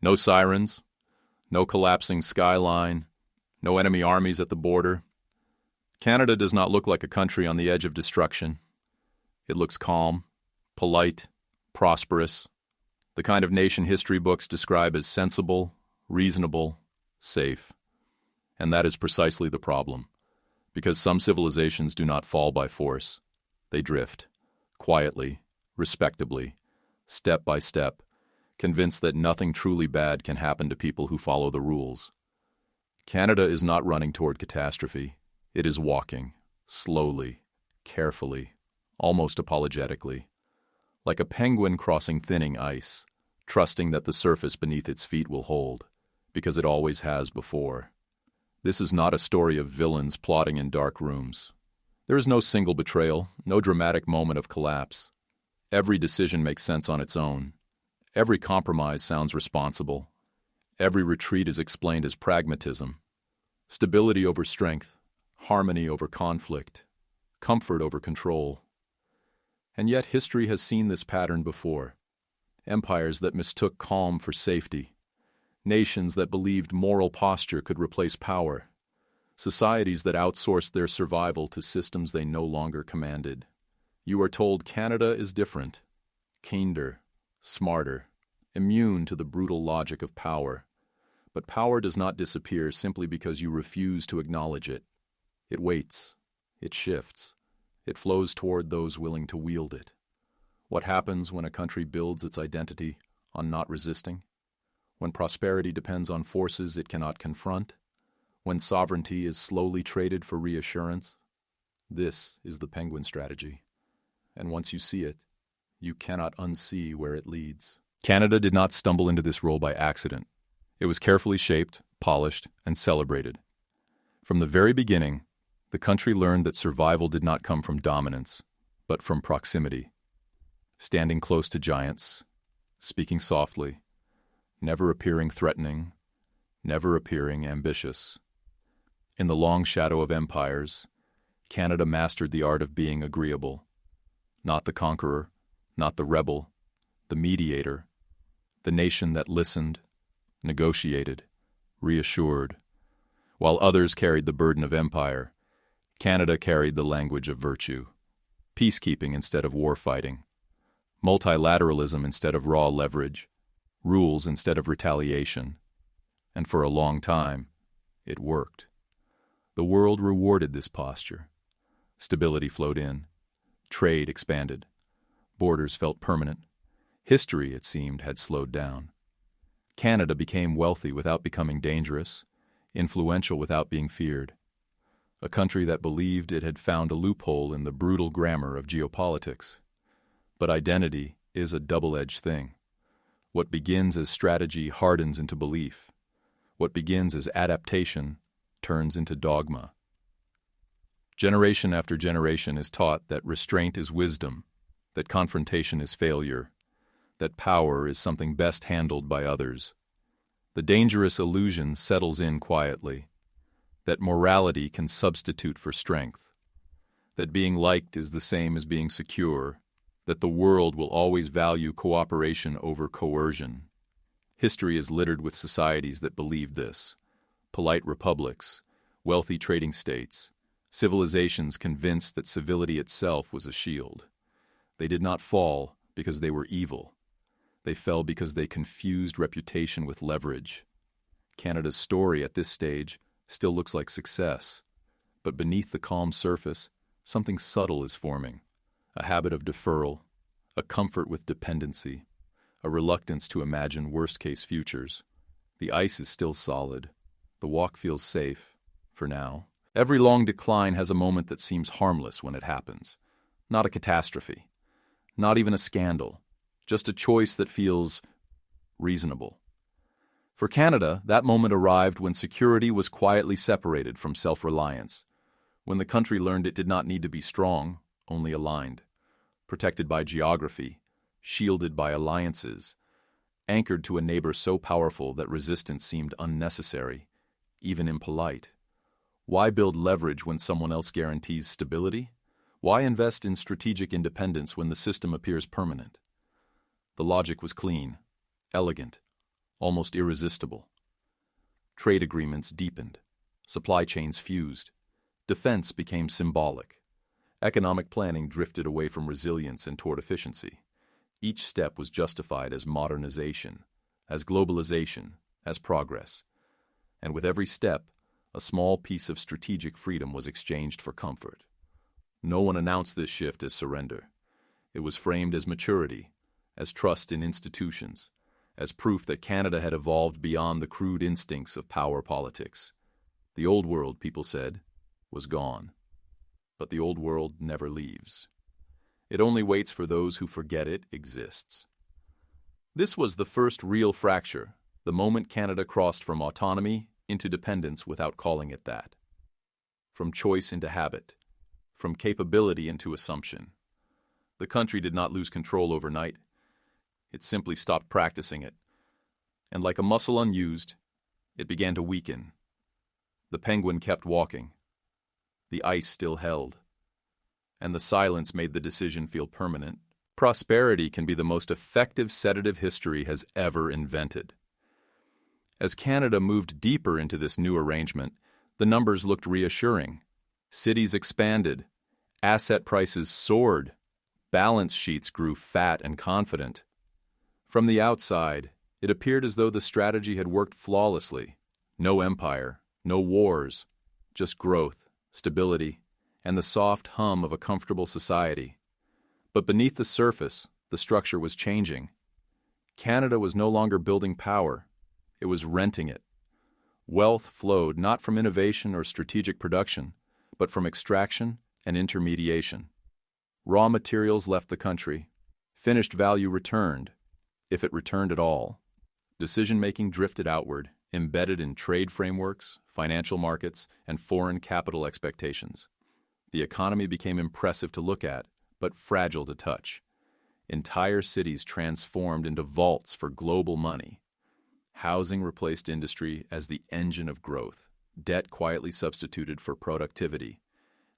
No sirens, no collapsing skyline, no enemy armies at the border. Canada does not look like a country on the edge of destruction. It looks calm, polite, prosperous, the kind of nation history books describe as sensible, reasonable, safe. And that is precisely the problem, because some civilizations do not fall by force. They drift, quietly, respectably, step by step, convinced that nothing truly bad can happen to people who follow the rules. Canada is not running toward catastrophe. It is walking, slowly, carefully, almost apologetically, like a penguin crossing thinning ice, trusting that the surface beneath its feet will hold, because it always has before. This is not a story of villains plotting in dark rooms. There is no single betrayal, no dramatic moment of collapse. Every decision makes sense on its own. Every compromise sounds responsible. Every retreat is explained as pragmatism. Stability over strength, harmony over conflict, comfort over control. And yet history has seen this pattern before. Empires that mistook calm for safety. Nations that believed moral posture could replace power. Societies that outsourced their survival to systems they no longer commanded. You are told Canada is different, kinder, smarter, immune to the brutal logic of power. But power does not disappear simply because you refuse to acknowledge it. It waits. It shifts. It flows toward those willing to wield it. What happens when a country builds its identity on not resisting? When prosperity depends on forces it cannot confront? When sovereignty is slowly traded for reassurance? This is the penguin strategy. And once you see it, you cannot unsee where it leads. Canada did not stumble into this role by accident. It was carefully shaped, polished, and celebrated. From the very beginning, the country learned that survival did not come from dominance, but from proximity. Standing close to giants, speaking softly, never appearing threatening, never appearing ambitious. In the long shadow of empires, Canada mastered the art of being agreeable. Not the conqueror, not the rebel, the mediator, the nation that listened, negotiated, reassured. While others carried the burden of empire, Canada carried the language of virtue. Peacekeeping instead of war fighting. Multilateralism instead of raw leverage. Rules instead of retaliation. And for a long time, it worked. The world rewarded this posture. Stability flowed in. Trade expanded. Borders felt permanent. History, it seemed, had slowed down. Canada became wealthy without becoming dangerous, influential without being feared. A country that believed it had found a loophole in the brutal grammar of geopolitics. But identity is a double-edged thing. What begins as strategy hardens into belief. What begins as adaptation turns into dogma. Generation after generation is taught that restraint is wisdom, that confrontation is failure, that power is something best handled by others. The dangerous illusion settles in quietly, that morality can substitute for strength, that being liked is the same as being secure, that the world will always value cooperation over coercion. History is littered with societies that believe this. Polite republics, wealthy trading states, civilizations convinced that civility itself was a shield. They did not fall because they were evil. They fell because they confused reputation with leverage. Canada's story at this stage still looks like success, but beneath the calm surface, something subtle is forming. A habit of deferral, a comfort with dependency, a reluctance to imagine worst-case futures. The ice is still solid. The walk feels safe, for now. Every long decline has a moment that seems harmless when it happens. Not a catastrophe. Not even a scandal. Just a choice that feels reasonable. For Canada, that moment arrived when security was quietly separated from self-reliance, when the country learned it did not need to be strong, only aligned, protected by geography, shielded by alliances, anchored to a neighbor so powerful that resistance seemed unnecessary, even impolite. Why build leverage when someone else guarantees stability? Why invest in strategic independence when the system appears permanent? The logic was clean, elegant, almost irresistible. Trade agreements deepened. Supply chains fused. Defense became symbolic. Economic planning drifted away from resilience and toward efficiency. Each step was justified as modernization, as globalization, as progress. And with every step, a small piece of strategic freedom was exchanged for comfort. No one announced this shift as surrender. It was framed as maturity, as trust in institutions, as proof that Canada had evolved beyond the crude instincts of power politics. The old world, people said, was gone. But the old world never leaves. It only waits for those who forget it exists. This was the first real fracture, the moment Canada crossed from autonomy into dependence without calling it that. From choice into habit. From capability into assumption. The country did not lose control overnight. It simply stopped practicing it. And like a muscle unused, it began to weaken. The penguin kept walking. The ice still held. And the silence made the decision feel permanent. Prosperity can be the most effective sedative history has ever invented. As Canada moved deeper into this new arrangement, the numbers looked reassuring. Cities expanded. Asset prices soared. Balance sheets grew fat and confident. From the outside, it appeared as though the strategy had worked flawlessly. No empire, no wars, just growth, stability, and the soft hum of a comfortable society. But beneath the surface, the structure was changing. Canada was no longer building power. It was renting it. Wealth flowed not from innovation or strategic production, but from extraction and intermediation. Raw materials left the country. Finished value returned, if it returned at all. Decision-making drifted outward, embedded in trade frameworks, financial markets, and foreign capital expectations. The economy became impressive to look at, but fragile to touch. Entire cities transformed into vaults for global money. Housing replaced industry as the engine of growth. Debt quietly substituted for productivity.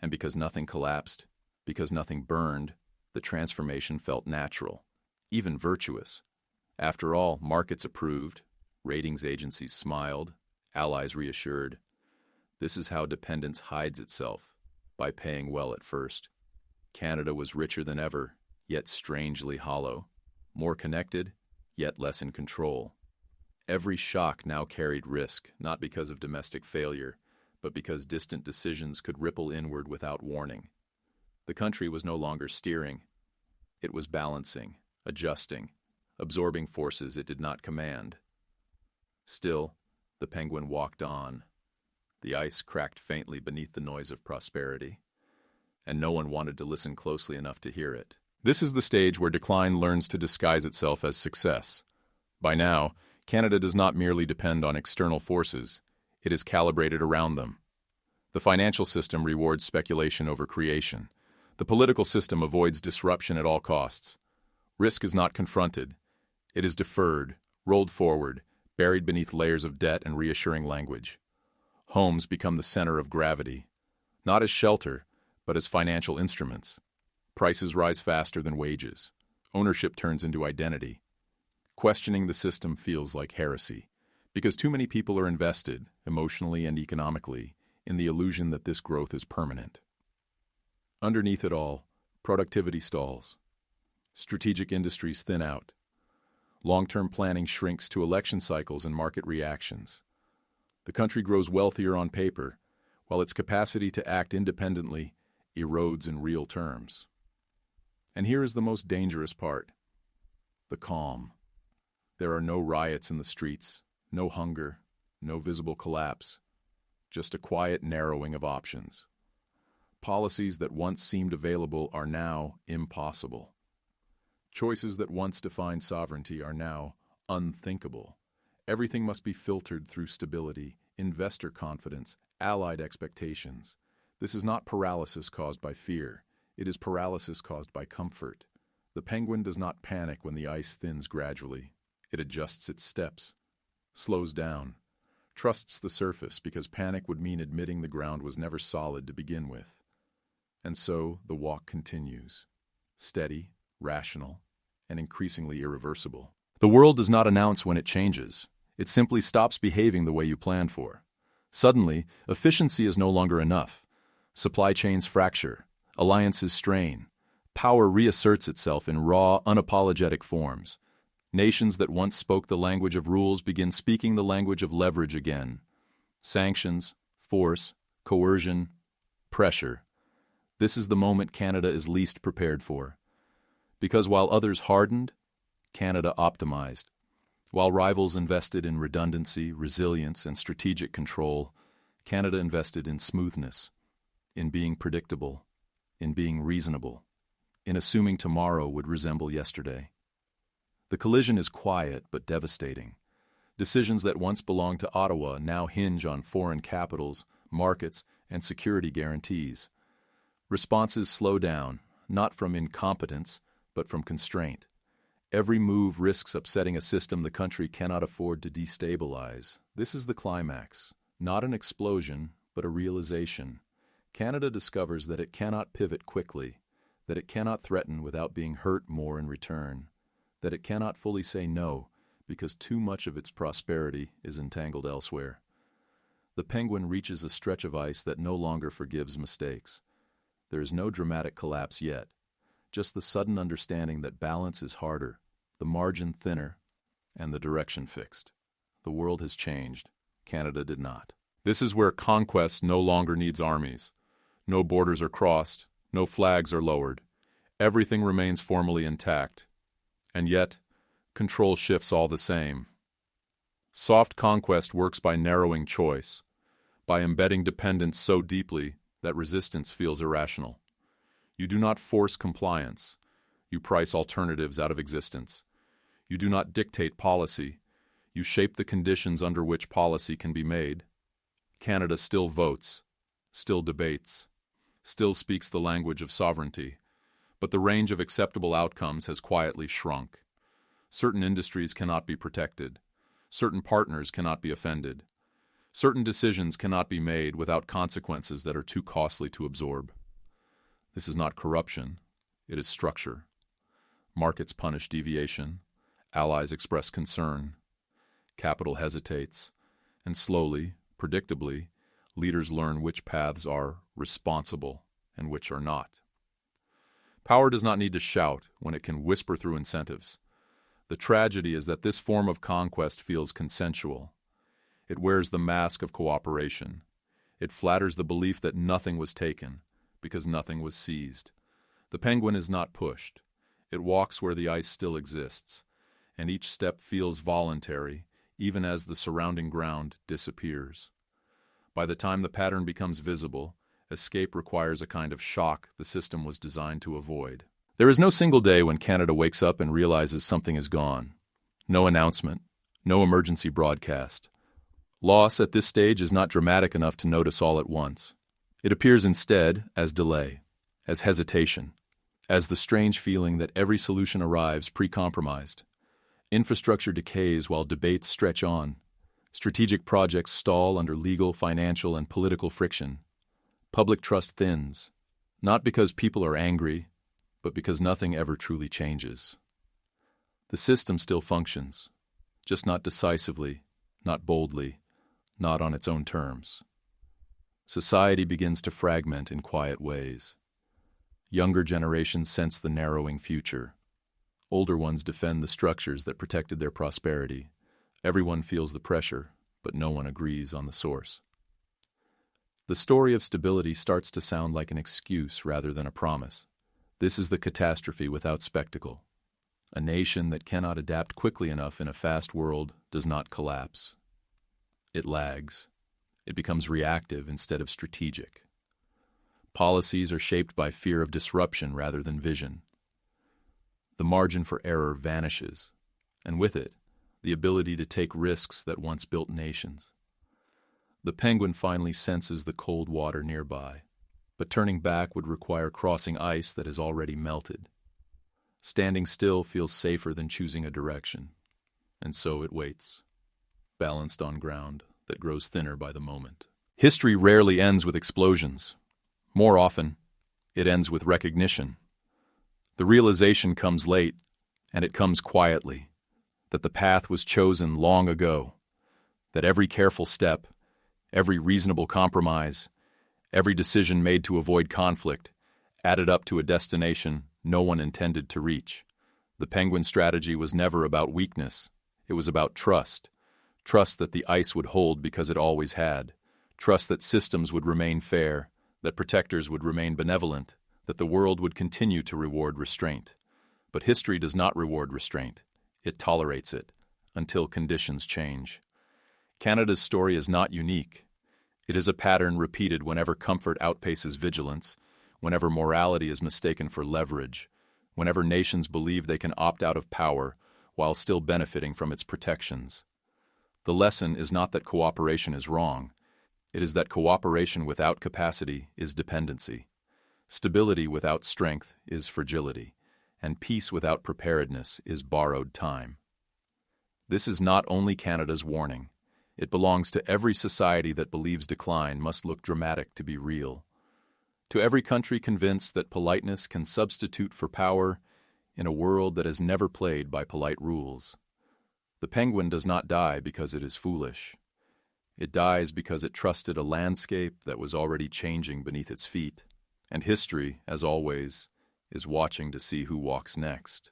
And because nothing collapsed, because nothing burned, the transformation felt natural, even virtuous. After all, markets approved, ratings agencies smiled, allies reassured. This is how dependence hides itself, by paying well at first. Canada was richer than ever, yet strangely hollow. More connected, yet less in control. Every shock now carried risk, not because of domestic failure, but because distant decisions could ripple inward without warning. The country was no longer steering. It was balancing, adjusting, absorbing forces it did not command. Still, the penguin walked on. The ice cracked faintly beneath the noise of prosperity, and no one wanted to listen closely enough to hear it. This is the stage where decline learns to disguise itself as success. By now, Canada does not merely depend on external forces, it is calibrated around them. The financial system rewards speculation over creation. The political system avoids disruption at all costs. Risk is not confronted. It is deferred, rolled forward, buried beneath layers of debt and reassuring language. Homes become the center of gravity, not as shelter, but as financial instruments. Prices rise faster than wages. Ownership turns into identity. Questioning the system feels like heresy, because too many people are invested, emotionally and economically, in the illusion that this growth is permanent. Underneath it all, productivity stalls. Strategic industries thin out. Long-term planning shrinks to election cycles and market reactions. The country grows wealthier on paper, while its capacity to act independently erodes in real terms. And here is the most dangerous part: the calm. There are no riots in the streets, no hunger, no visible collapse, just a quiet narrowing of options. Policies that once seemed available are now impossible. Choices that once defined sovereignty are now unthinkable. Everything must be filtered through stability, investor confidence, allied expectations. This is not paralysis caused by fear. It is paralysis caused by comfort. The penguin does not panic when the ice thins gradually. It adjusts its steps, slows down, trusts the surface because panic would mean admitting the ground was never solid to begin with. And so the walk continues, steady, rational, and increasingly irreversible. The world does not announce when it changes. It simply stops behaving the way you planned for. Suddenly, efficiency is no longer enough. Supply chains fracture, alliances strain, power reasserts itself in raw, unapologetic forms. Nations that once spoke the language of rules begin speaking the language of leverage again. Sanctions, force, coercion, pressure. This is the moment Canada is least prepared for. Because while others hardened, Canada optimized. While rivals invested in redundancy, resilience, and strategic control, Canada invested in smoothness, in being predictable, in being reasonable, in assuming tomorrow would resemble yesterday. The collision is quiet but devastating. Decisions that once belonged to Ottawa now hinge on foreign capitals, markets, and security guarantees. Responses slow down, not from incompetence, but from constraint. Every move risks upsetting a system the country cannot afford to destabilize. This is the climax. Not an explosion, but a realization. Canada discovers that it cannot pivot quickly, that it cannot threaten without being hurt more in return, that it cannot fully say no because too much of its prosperity is entangled elsewhere. The Penguin reaches a stretch of ice that no longer forgives mistakes. There is no dramatic collapse yet, just the sudden understanding that balance is harder, the margin thinner, and the direction fixed. The world has changed. Canada did not. This is where conquest no longer needs armies. No borders are crossed, no flags are lowered. Everything remains formally intact. And yet, control shifts all the same. Soft conquest works by narrowing choice, by embedding dependence so deeply that resistance feels irrational. You do not force compliance. You price alternatives out of existence. You do not dictate policy. You shape the conditions under which policy can be made. Canada still votes, still debates, still speaks the language of sovereignty, but the range of acceptable outcomes has quietly shrunk. Certain industries cannot be protected. Certain partners cannot be offended. Certain decisions cannot be made without consequences that are too costly to absorb. This is not corruption, it is structure. Markets punish deviation, allies express concern, capital hesitates, and slowly, predictably, leaders learn which paths are responsible and which are not. Power does not need to shout when it can whisper through incentives. The tragedy is that this form of conquest feels consensual. It wears the mask of cooperation. It flatters the belief that nothing was taken, because nothing was seized. The Penguin is not pushed. It walks where the ice still exists, and each step feels voluntary, even as the surrounding ground disappears. By the time the pattern becomes visible, escape requires a kind of shock the system was designed to avoid. There is no single day when Canada wakes up and realizes something is gone. No announcement, no emergency broadcast. Loss at this stage is not dramatic enough to notice all at once. It appears instead as delay, as hesitation, as the strange feeling that every solution arrives pre-compromised. Infrastructure decays while debates stretch on. Strategic projects stall under legal, financial, and political friction. Public trust thins, not because people are angry, but because nothing ever truly changes. The system still functions, just not decisively, not boldly, not on its own terms. Society begins to fragment in quiet ways. Younger generations sense the narrowing future. Older ones defend the structures that protected their prosperity. Everyone feels the pressure, but no one agrees on the source. The story of stability starts to sound like an excuse rather than a promise. This is the catastrophe without spectacle. A nation that cannot adapt quickly enough in a fast world does not collapse. It lags. It becomes reactive instead of strategic. Policies are shaped by fear of disruption rather than vision. The margin for error vanishes, and with it, the ability to take risks that once built nations. The Penguin finally senses the cold water nearby, but turning back would require crossing ice that has already melted. Standing still feels safer than choosing a direction, and so it waits, balanced on ground that grows thinner by the moment. History rarely ends with explosions. More often, it ends with recognition. The realization comes late, and it comes quietly, that the path was chosen long ago, that every careful step, every reasonable compromise, every decision made to avoid conflict added up to a destination no one intended to reach. The Penguin strategy was never about weakness. It was about trust. Trust that the ice would hold because it always had. Trust that systems would remain fair, that protectors would remain benevolent, that the world would continue to reward restraint. But history does not reward restraint. It tolerates it, until conditions change. Canada's story is not unique. It is a pattern repeated whenever comfort outpaces vigilance, whenever morality is mistaken for leverage, whenever nations believe they can opt out of power while still benefiting from its protections. The lesson is not that cooperation is wrong. It is that cooperation without capacity is dependency. Stability without strength is fragility, and peace without preparedness is borrowed time. This is not only Canada's warning. It belongs to every society that believes decline must look dramatic to be real. To every country convinced that politeness can substitute for power in a world that has never played by polite rules. The penguin does not die because it is foolish. It dies because it trusted a landscape that was already changing beneath its feet, and history, as always, is watching to see who walks next.